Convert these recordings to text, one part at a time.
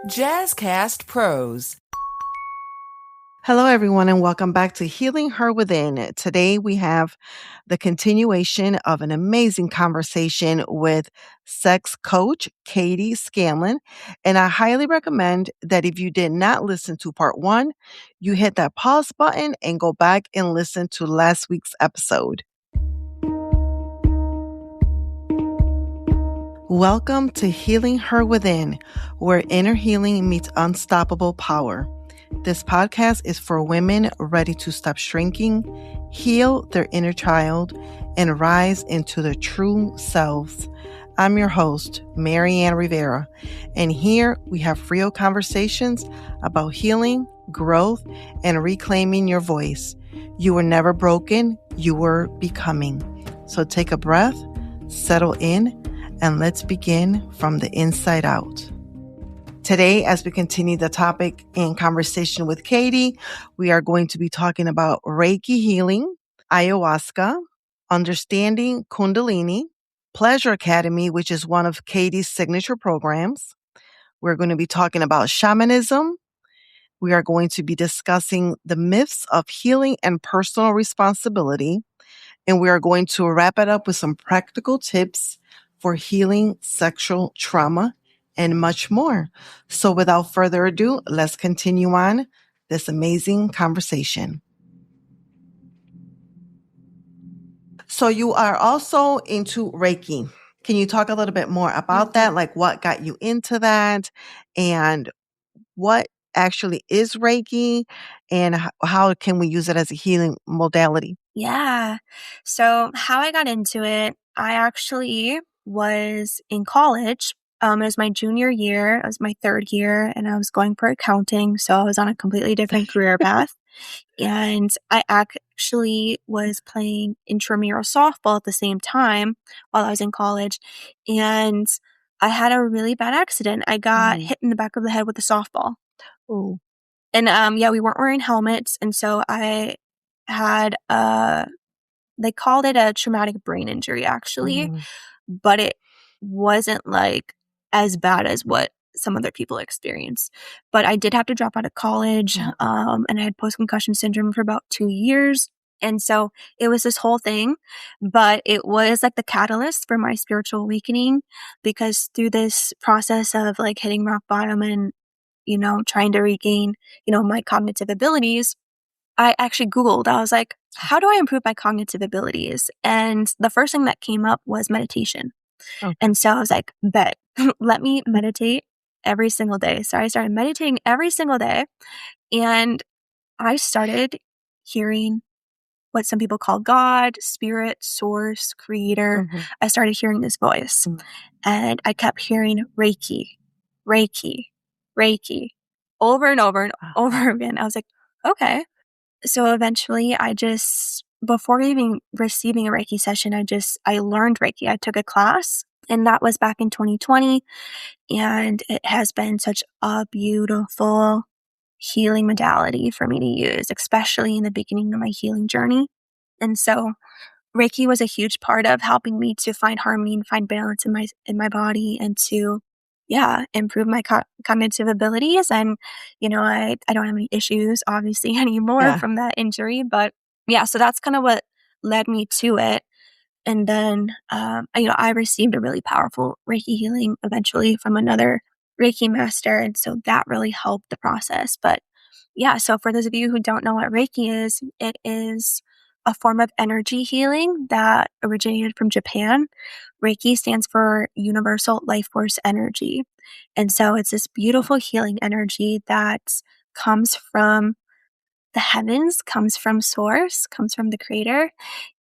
Jazzcast Pros. Hello, everyone, and welcome back to Healing Her Within. Today, we have the continuation of an amazing conversation with sex coach Katie Scanlon. And I highly recommend that if you did not listen to part one, you hit that pause button and go back and listen to last week's episode. Welcome to Healing Her Within, where inner healing meets unstoppable power. This podcast is for women ready to stop shrinking, heal their inner child, and rise into their true selves. I'm your host, MaryAnn Rivera, and here we have real conversations about healing, growth, and reclaiming your voice. You were never broken, you were becoming. So take a breath, settle in, and let's begin from the inside out. Today, as we continue the topic and conversation with Katie, we are going to be talking about Reiki healing, Ayahuasca, understanding Kundalini, Pleasure Academy, which is one of Katie's signature programs. We're going to be talking about shamanism. We are going to be discussing the myths of healing and personal responsibility. And we are going to wrap it up with some practical tips for healing sexual trauma and much more. So without further ado, let's continue on this amazing conversation. So you are also into Reiki. Can you talk a little bit more about that? Like what got you into that and what actually is Reiki and how can we use it as a healing modality? Yeah. So how I got into it, I actually was in college. It was my junior year. It was my third year and I was going for accounting. So I was on a completely different career path. And I actually was playing intramural softball at the same time while I was in college. And I had a really bad accident. I got hit in the back of the head with a softball. Oh. And we weren't wearing helmets. And so I had they called it a traumatic brain injury actually, but it wasn't like as bad as what some other people experience. But I did have to drop out of college, and I had post-concussion syndrome for about 2 years. And so it was this whole thing, but it was like the catalyst for my spiritual awakening, because through this process of like hitting rock bottom and, trying to regain, my cognitive abilities, I actually Googled, I was like, how do I improve my cognitive abilities? And the first thing that came up was meditation. Okay. And so I was like, bet, let me meditate every single day. So I started meditating every single day and I started hearing what some people call God, spirit, source, creator. I started hearing this voice and I kept hearing Reiki, Reiki, Reiki over and over and over again. I was like, okay. So eventually before even receiving a Reiki session, I learned Reiki. I took a class and that was back in 2020. And it has been such a beautiful healing modality for me to use, especially in the beginning of my healing journey. And so Reiki was a huge part of helping me to find harmony and find balance in my body and to improve my cognitive abilities. And, I don't have any issues, obviously, anymore from that injury. But so that's kind of what led me to it. And then, I received a really powerful Reiki healing eventually from another Reiki master. And so that really helped the process. But so for those of you who don't know what Reiki is, it is a form of energy healing that originated from Japan. Reiki stands for Universal Life Force Energy. And so it's this beautiful healing energy that comes from the heavens, comes from source, comes from the creator.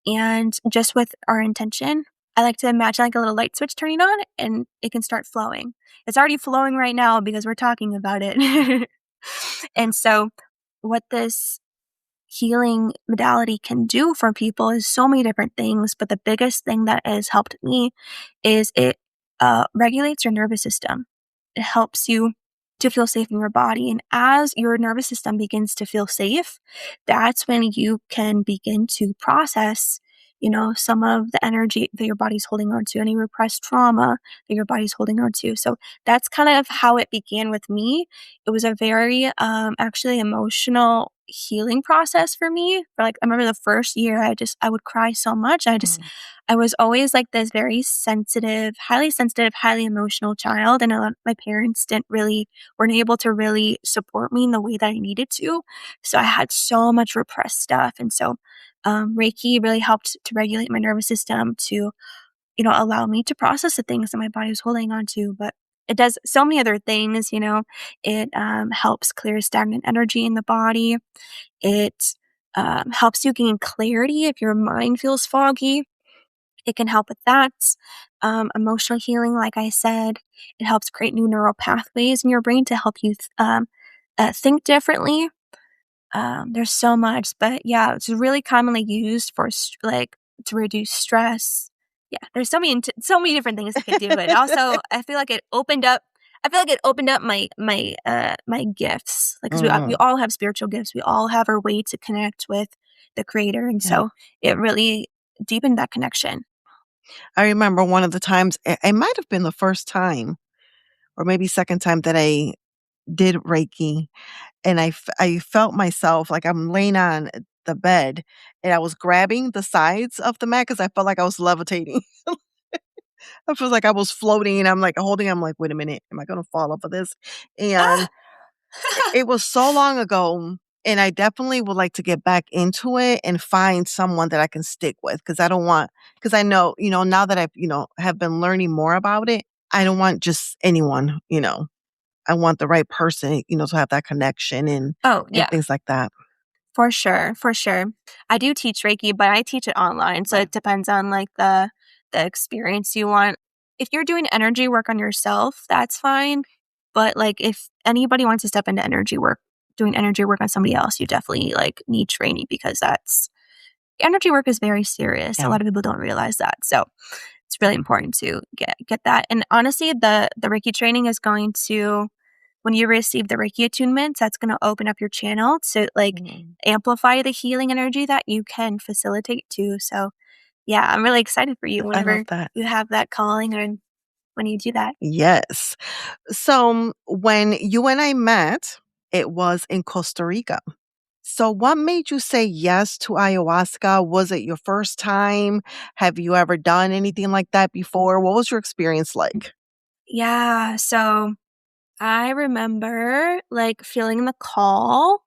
And just with our intention, I like to imagine like a little light switch turning on and it can start flowing. It's already flowing right now because we're talking about it. And so what this healing modality can do for people is so many different things, but the biggest thing that has helped me is it regulates your nervous system. It helps you to feel safe in your body. And as your nervous system begins to feel safe, that's when you can begin to process some of the energy that your body's holding on to, any repressed trauma that your body's holding on to. So that's kind of how it began with me. It was a very actually emotional healing process for me. For like, I remember the first year, I would cry so much. I was always like this very sensitive, highly emotional child. And a lot, my parents weren't able to really support me in the way that I needed to. So I had so much repressed stuff. And so Reiki really helped to regulate my nervous system to, allow me to process the things that my body was holding on to. But it does so many other things, It helps clear stagnant energy in the body. It helps you gain clarity if your mind feels foggy. It can help with that. Emotional healing, like I said, it helps create new neural pathways in your brain to help you think differently. There's so much, but yeah, it's really commonly used for to reduce stress. Yeah, there's so many different things it can do. But also, I feel like it opened up. My gifts, like 'cause we all have spiritual gifts. We all have our way to connect with the Creator, and so it really deepened that connection. I remember one of the times, it might have been the first time or maybe second time that I did Reiki, and I felt myself like I'm laying on the bed, and I was grabbing the sides of the mat because I felt like I was levitating. I felt like I was floating, and I'm like holding. I'm like, wait a minute, am I going to fall off of this? And Ah! it was so long ago, and I definitely would like to get back into it and find someone that I can stick with because I know, now that I've, have been learning more about it, I don't want just anyone. I want the right person, to have that connection Oh, and yeah. things like that. For sure, for sure. I do teach Reiki, but I teach it online, so Right. it depends on like the experience you want. If you're doing energy work on yourself, that's fine. But like if anybody wants to step into doing energy work on somebody else, you definitely like need training because that's energy work is very serious. A Yeah. lot of people don't realize that. So it's really important to get that. And honestly, the Reiki training is going to when you receive the Reiki attunements, that's going to open up your channel to like Mhm. amplify the healing energy that you can facilitate too. So yeah, I'm really excited for you I love whenever that. you have that calling and when you do that. Yes. So when you and I met, it was in Costa Rica. So what made you say yes to ayahuasca? Was it your first time? Have you ever done anything like that before? What was your experience like? Yeah. So I remember like feeling the call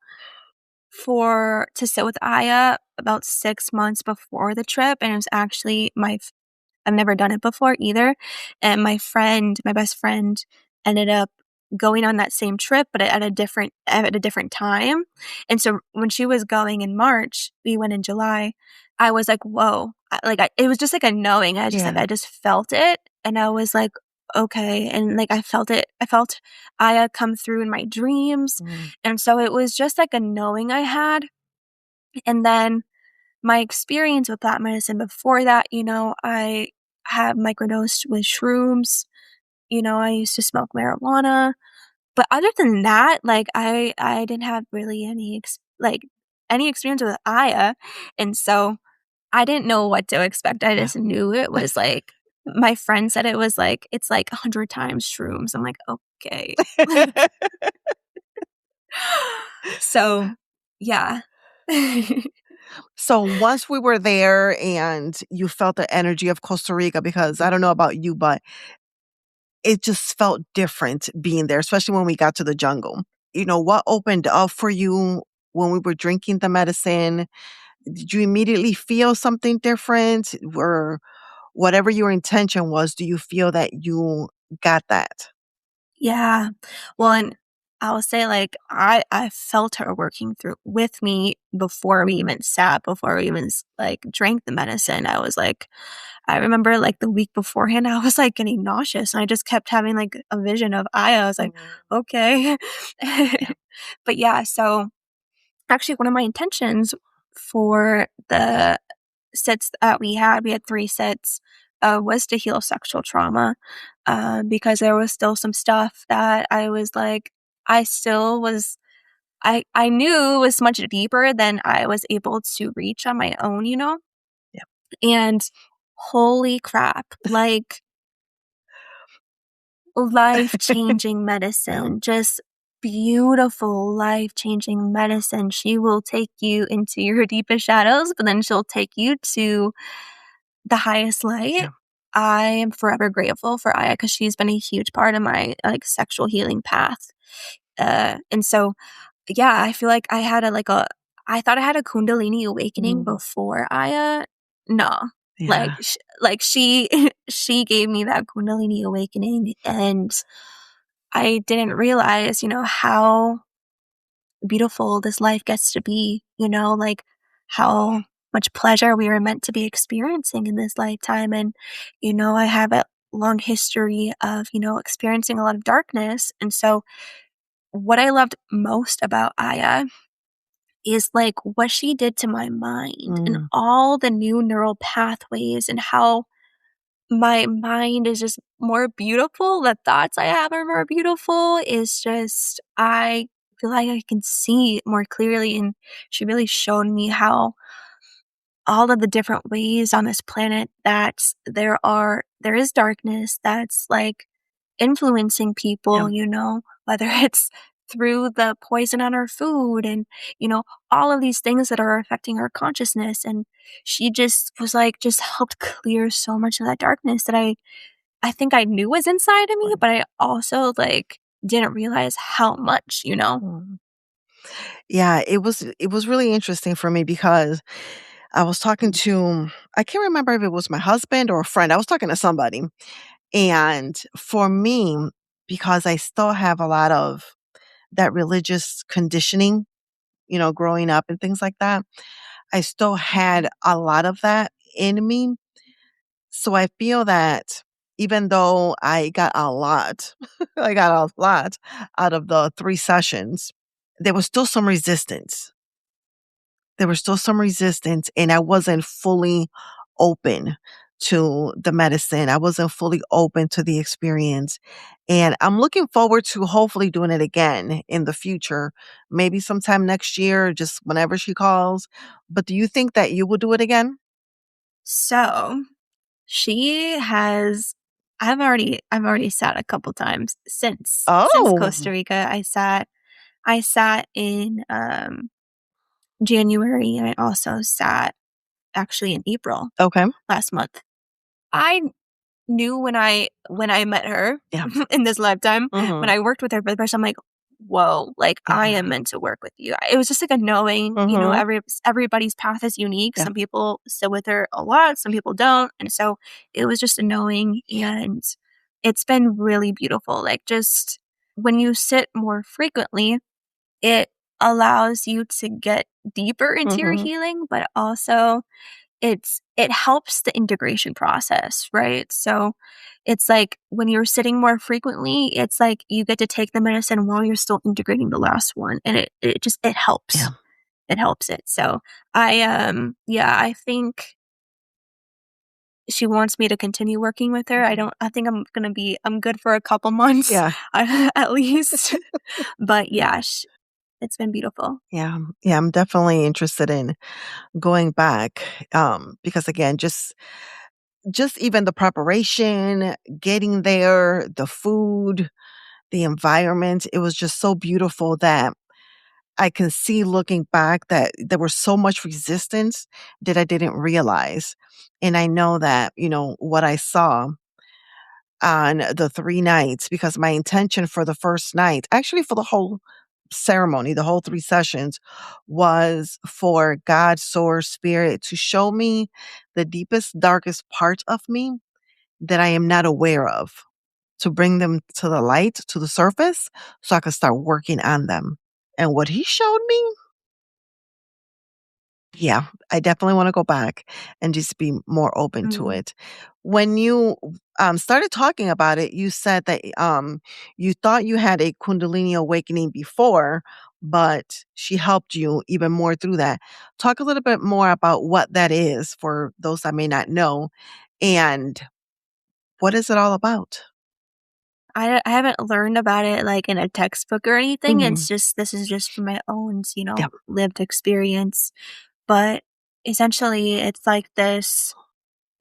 to sit with Aya about 6 months before the trip. And it was actually I've never done it before either. And my best friend, ended up going on that same trip, but at a different time. And so when she was going in March, we went in July. I was like, whoa. It was just like a knowing. Yeah. I just felt it. And I was like, okay. And like, I felt it. I felt Aya come through in my dreams. Mm. And so it was just like a knowing I had. And then my experience with plant medicine before that, I have microdosed with shrooms. I used to smoke marijuana. But other than that, like I didn't have really any experience with Aya. And so I didn't know what to expect. I Yeah. just knew it was like my friend said it was like it's like 100 times shrooms. I'm like, okay. So yeah. So once we were there and you felt the energy of Costa Rica, because I don't know about you, but it just felt different being there, especially when we got to the jungle. What opened up for you when we were drinking the medicine? Did you immediately feel something different? Or whatever your intention was, do you feel that you got that? Yeah. Well, and I'll say like I felt her working through with me before we even like drank the medicine. I remember like the week beforehand, I was like getting nauseous and I just kept having like a vision of Aya. I was like, Mhm. okay. Yeah. But yeah, so actually one of my intentions for the sets that we had 3 sets, was to heal sexual trauma, because there was still some stuff that I was like, I still was, I knew was much deeper than I was able to reach on my own. And holy crap, like life-changing medicine, just beautiful life-changing medicine. She will take you into your deepest shadows, but then she'll take you to the highest light. Yeah. I am forever grateful for Aya because she's been a huge part of my like sexual healing path. And so yeah, I feel like I had I thought I had a Kundalini awakening before Aya. No, like, Yeah. she, she gave me that Kundalini awakening, and I didn't realize, how beautiful this life gets to be, like how much pleasure we were meant to be experiencing in this lifetime. And, I have a long history of, experiencing a lot of darkness. And so what I loved most about Aya is like what she did to my mind and Mm. all the new neural pathways and how my mind is just more beautiful. The thoughts I have are more beautiful. Is just, I feel like I can see more clearly. And she really showed me how all of the different ways on this planet that there is darkness that's like influencing Yeah. people, whether it's through the poison on our food and, all of these things that are affecting our consciousness. And she just was like, just helped clear so much of that darkness that I think I knew was inside of me, but I also like didn't realize how much. Mm. Yeah, it was really interesting for me because I was talking to, I can't remember if it was my husband or a friend. I was talking to somebody. And for me, because I still have a lot of that religious conditioning, growing up and things like that, I still had a lot of that in me. So I feel that even though I got a lot, I got a lot out of the 3 sessions, there was still some resistance. There was still some resistance, and I wasn't fully open to the medicine. I wasn't fully open to the experience. And I'm looking forward to hopefully doing it again in the future, maybe sometime next year, just whenever she calls. But do you think that you will do it again? So she has I've already sat a couple times since Oh, Costa Rica. I sat in January, and I also sat actually in April okay. last month. I knew when I met her Yeah. in this lifetime, when Mhm. I worked with her for the first time, I'm like, whoa, like I Yeah. am meant to work with you. It was just like a knowing, Mhm. everybody's path is unique. Yeah. Some people sit with her a lot, some people don't. And so it was just a knowing, and it's been really beautiful. Like just when you sit more frequently, it allows you to get deeper into your Mhm. healing, but also it helps the integration process, right? So it's like when you're sitting more frequently, it's like you get to take the medicine while you're still integrating the last one, and it Yeah. helps. It helps it. So I think she wants me to continue working with her. I think I'm good for a couple months Yeah. at least. But yeah, it's been beautiful. Yeah. Yeah, I'm definitely interested in going back, because again, just even the preparation, getting there, the food, the environment, it was just so beautiful that I can see looking back that there was so much resistance that I didn't realize. And I know that, what I saw on the 3 nights, because my intention for the first night, actually for the whole ceremony, the whole 3 sessions, was for God, Source, Spirit to show me the deepest, darkest parts of me that I am not aware of, to bring them to the light, to the surface, so I could start working on them. And what he showed me, yeah, I definitely want to go back and just be more open to Mm. it. When you started talking about it, you said that you thought you had a Kundalini awakening before, but she helped you even more through that. Talk a little bit more about what that is for those that may not know, and what is it all about? I haven't learned about it like in a textbook or anything. Mhm. It's just this is just from my own, Yeah. lived experience. But essentially, it's like this.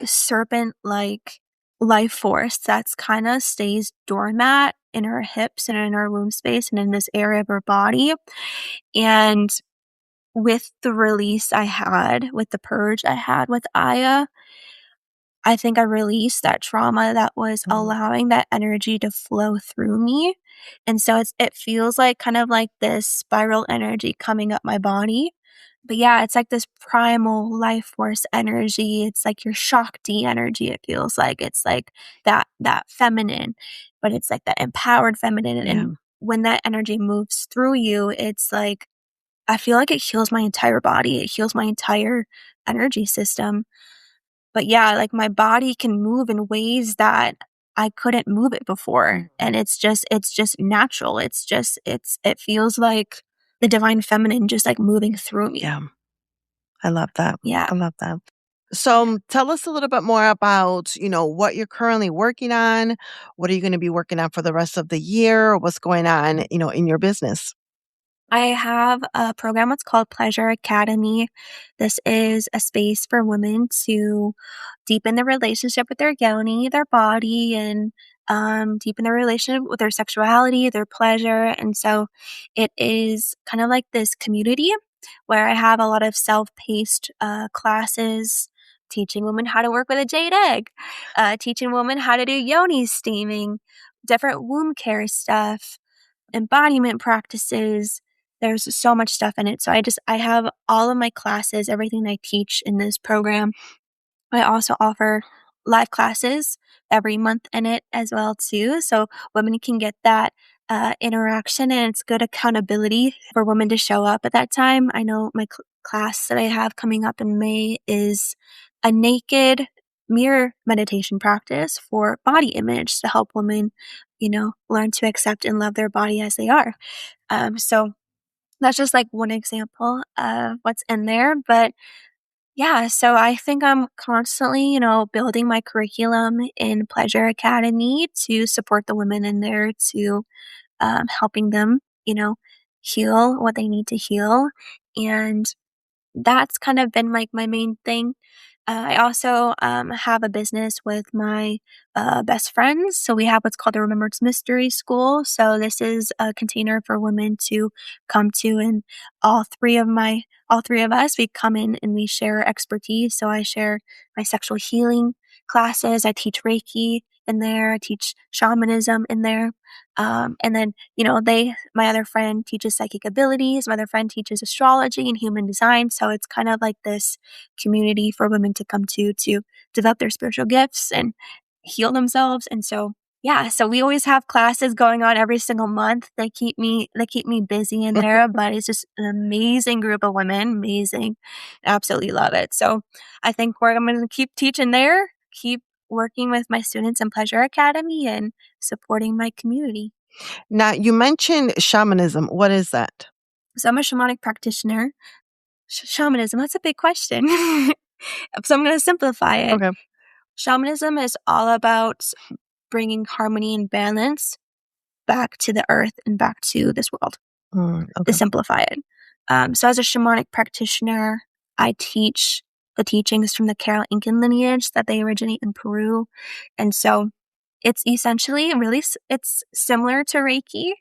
serpent-like life force that's kind of stays doormat in her hips and in her womb space and in this area of her body. And with the release I had, with the purge I had with Aya, I think I released that trauma that was allowing that energy to flow through me. And so it feels like kind of like this spiral energy coming up my body. But yeah, it's like this primal life force energy. It's like your Shakti energy, it feels like. It's like that feminine, but it's like that empowered feminine. Yeah. And when that energy moves through you, it's like I feel like it heals my entire body. It heals my entire energy system. But yeah, like my body can move in ways that I couldn't move it before. And it's just natural. It feels like the divine feminine just like moving through me. Yeah. I love that. Yeah. I love that. So tell us a little bit more about, what you're currently working on. What are you going to be working on for the rest of the year? What's going on, in your business? I have a program. It's called Pleasure Academy. This is a space for women to deepen their relationship with their yoni, their body, and deepen their relationship with their sexuality, their pleasure. And so it is kind of like this community where I have a lot of self-paced classes teaching women how to work with a jade egg, teaching women how to do yoni steaming, different womb care stuff, embodiment practices. There's so much stuff in it. So I have all of my classes, everything I teach in this program. I also offer live classes every month in it as well too. So women can get that interaction, and it's good accountability for women to show up at that time. I know my class that I have coming up in May is a naked mirror meditation practice for body image to help women, learn to accept and love their body as they are. So that's just like one example of what's in there. But yeah, so I think I'm constantly, building my curriculum in Pleasure Academy to support the women in there, to helping them, heal what they need to heal. And that's kind of been like my main thing. I also have a business with my best friends. So we have what's called the Remembrance Mystery School. So this is a container for women to come to, and all three of us, we come in and we share expertise. So I share my sexual healing classes. I teach Reiki in there. I teach shamanism in there. And then, my other friend teaches psychic abilities. My other friend teaches astrology and human design. So it's kind of like this community for women to come to develop their spiritual gifts and heal themselves. And so, yeah, so we always have classes going on every single month. They keep me busy in there, but it's just an amazing group of women. Amazing. Absolutely love it. So I think I'm going to keep teaching there, keep working with my students in Pleasure Academy, and supporting my community. Now, you mentioned shamanism. What is that? So I'm a shamanic practitioner. Shamanism, that's a big question. So I'm going to simplify it. Okay. Shamanism is all about bringing harmony and balance back to the earth and back to this world, Okay. to simplify it. So as a shamanic practitioner, I teach the teachings from the Carol Incan lineage that they originate in Peru. And so it's essentially it's similar to Reiki,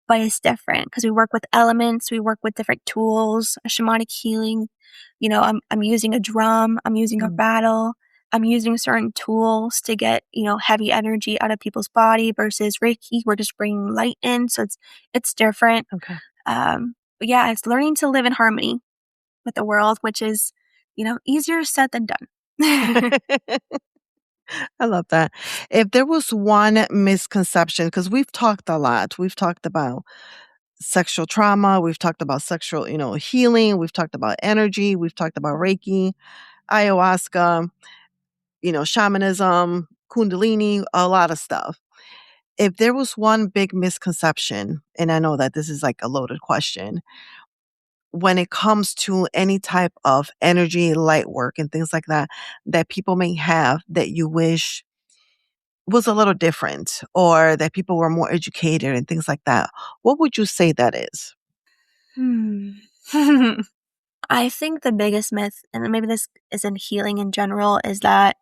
but it's different because we work with elements, we work with different tools, shamanic healing. I'm using a drum, I'm using a rattle, I'm using certain tools to get, heavy energy out of people's body versus Reiki. We're just bringing light in. So it's different. Okay. But yeah, it's learning to live in harmony with the world, which is, easier said than done. I love that. If there was one misconception, because we've talked a lot, we've talked about sexual trauma, we've talked about sexual, healing, we've talked about energy, we've talked about Reiki, ayahuasca, shamanism, Kundalini, a lot of stuff. If there was one big misconception, and I know that this is like a loaded question, when it comes to any type of energy, light work, and things like that, that people may have that you wish was a little different or that people were more educated and things like that, what would you say that is? I think the biggest myth, and maybe this is in healing in general, is that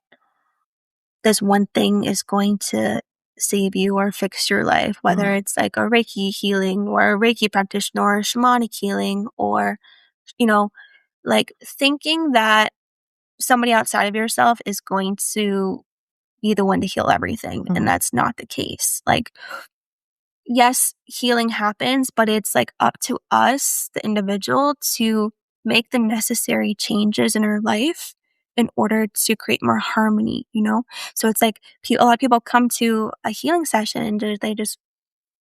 this one thing is going to save you or fix your life, whether it's like a Reiki healing or a Reiki practitioner or shamanic healing, or, like thinking that somebody outside of yourself is going to be the one to heal everything. Mhm. And that's not the case. Like, yes, healing happens, but it's like up to us, the individual, to make the necessary changes in our life in order to create more harmony. So it's like a lot of people come to a healing session and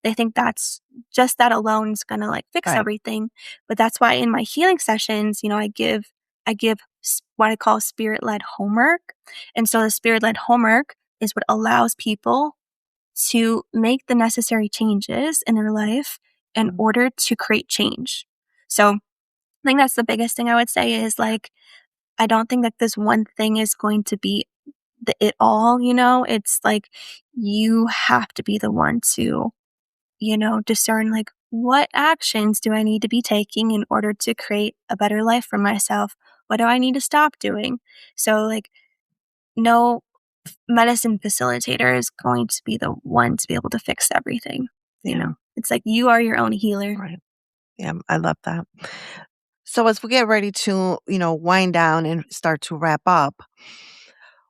they think that's just that alone is going to like fix Right. everything. But that's why in my healing sessions, I give what I call spirit-led homework. And so the spirit-led homework is what allows people to make the necessary changes in their life in order to create change. So I think that's the biggest thing I would say is like, I don't think that this one thing is going to be the it all. It's like you have to be the one to, discern like what actions do I need to be taking in order to create a better life for myself? What do I need to stop doing? So like no medicine facilitator is going to be the one to be able to fix everything. Yeah. It's like you are your own healer. Right. Yeah, I love that. So as we get ready to, wind down and start to wrap up,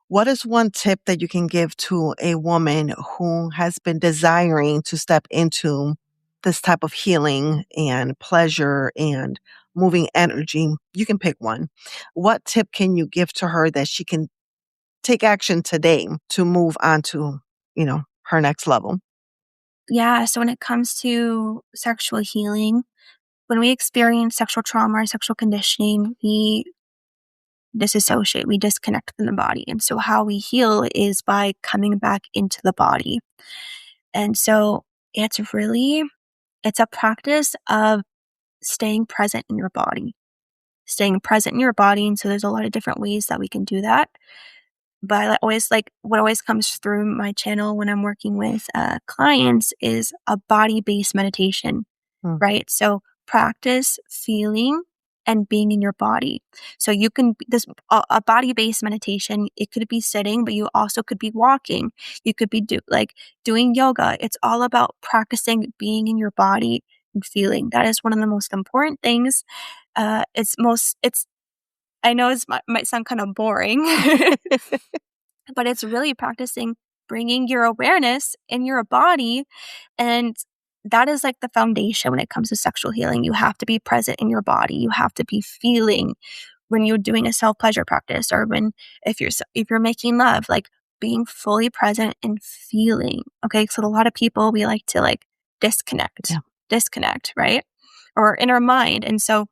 what is one tip that you can give to a woman who has been desiring to step into this type of healing and pleasure and moving energy? You can pick one. What tip can you give to her that she can take action today to move on to, her next level? Yeah. So when it comes to sexual healing, when we experience sexual trauma or sexual conditioning, we disassociate, we disconnect from the body. And so how we heal is by coming back into the body. And so it's a practice of staying present in your body, staying present in your body. And so there's a lot of different ways that we can do that. But what always comes through my channel when I'm working with clients is a body-based meditation, Mm. right? So practice feeling and being in your body. So you can a body-based meditation. It could be sitting, but you also could be walking. You could be doing yoga. It's all about practicing being in your body and feeling. That is one of the most important things. It's I know it might sound kind of boring, but it's really practicing bringing your awareness in your body. And that is like the foundation when it comes to sexual healing. You have to be present in your body. You have to be feeling when you're doing a self-pleasure practice, or if you're making love, like being fully present and feeling. Okay. So a lot of people, we like to like Yeah. disconnect, right? Or in our mind. And so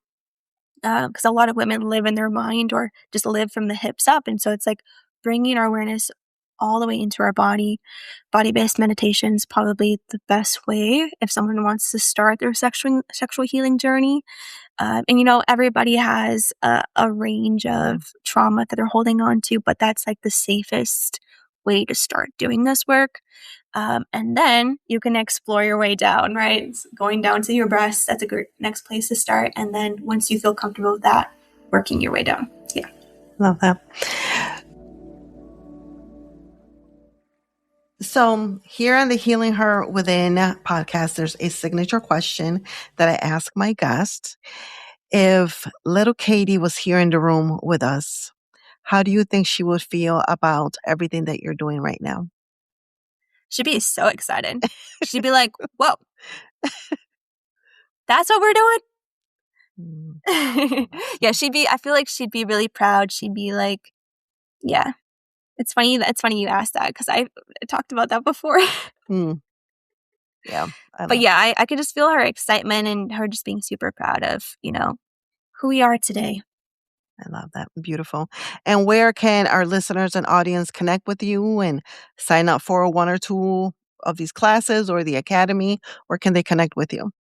because a lot of women live in their mind or just live from the hips up. And so it's like bringing our awareness all the way into our body. Body-based meditation is probably the best way if someone wants to start their sexual healing journey. And everybody has a range of trauma that they're holding on to, but that's like the safest way to start doing this work. And then you can explore your way down, right? Going down to your breasts, that's a great next place to start. And then once you feel comfortable with that, working your way down. Yeah. Love that. So here on the Healing Her Within podcast, there's a signature question that I ask my guests. If little Katie was here in the room with us, how do you think she would feel about everything that you're doing right now? She'd be so excited. She'd be like, whoa, that's what we're doing? Mm. Yeah, I feel like she'd be really proud. She'd be like, yeah. It's funny you asked that because I talked about that before. Mm. Yeah. But yeah, I could just feel her excitement and her just being super proud of, who we are today. I love that. Beautiful. And where can our listeners and audience connect with you and sign up for one or two of these classes or the academy? Where can they connect with you?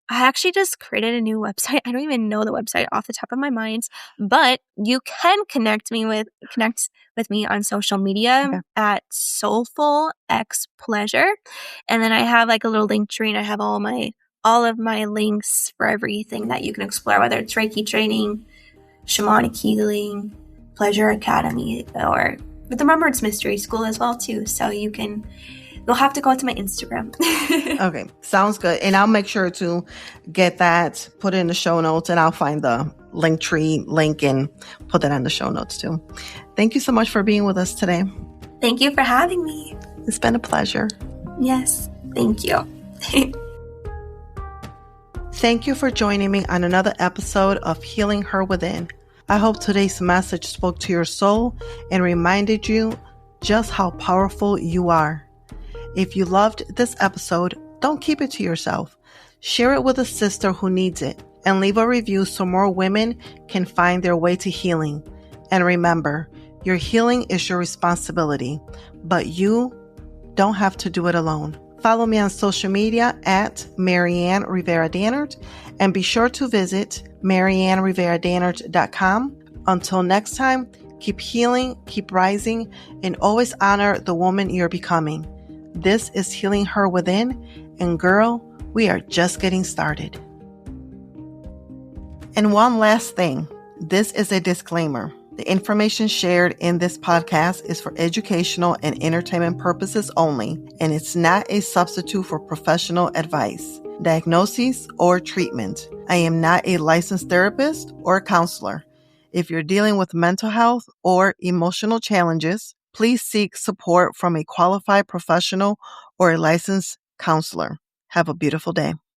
I actually just created a new website. I don't even know the website off the top of my mind, but you can connect with me on social media Okay. at Soulful X Pleasure. And then I have like a little link tree and I have all of my links for everything that you can explore, whether it's Reiki training, shamanic healing, pleasure academy, or with the Remembrance Mystery School as well too. So you'll have to go to my Instagram. Okay, sounds good. And I'll make sure to get that, put it in the show notes, and I'll find the Linktree link and put that on the show notes too. Thank you so much for being with us today. Thank you for having me. It's been a pleasure. Yes, thank you. Thank you for joining me on another episode of Healing Her Within. I hope today's message spoke to your soul and reminded you just how powerful you are. If you loved this episode, don't keep it to yourself. Share it with a sister who needs it and leave a review so more women can find their way to healing. And remember, your healing is your responsibility, but you don't have to do it alone. Follow me on social media at MaryAnn Rivera Dannert and be sure to visit MaryAnnRiveraDannert.com. Until next time, keep healing, keep rising, and always honor the woman you're becoming. This is Healing Her Within, and girl, we are just getting started. And one last thing, this is a disclaimer. The information shared in this podcast is for educational and entertainment purposes only, and it's not a substitute for professional advice, diagnosis, or treatment. I am not a licensed therapist or counselor. If you're dealing with mental health or emotional challenges, please seek support from a qualified professional or a licensed counselor. Have a beautiful day.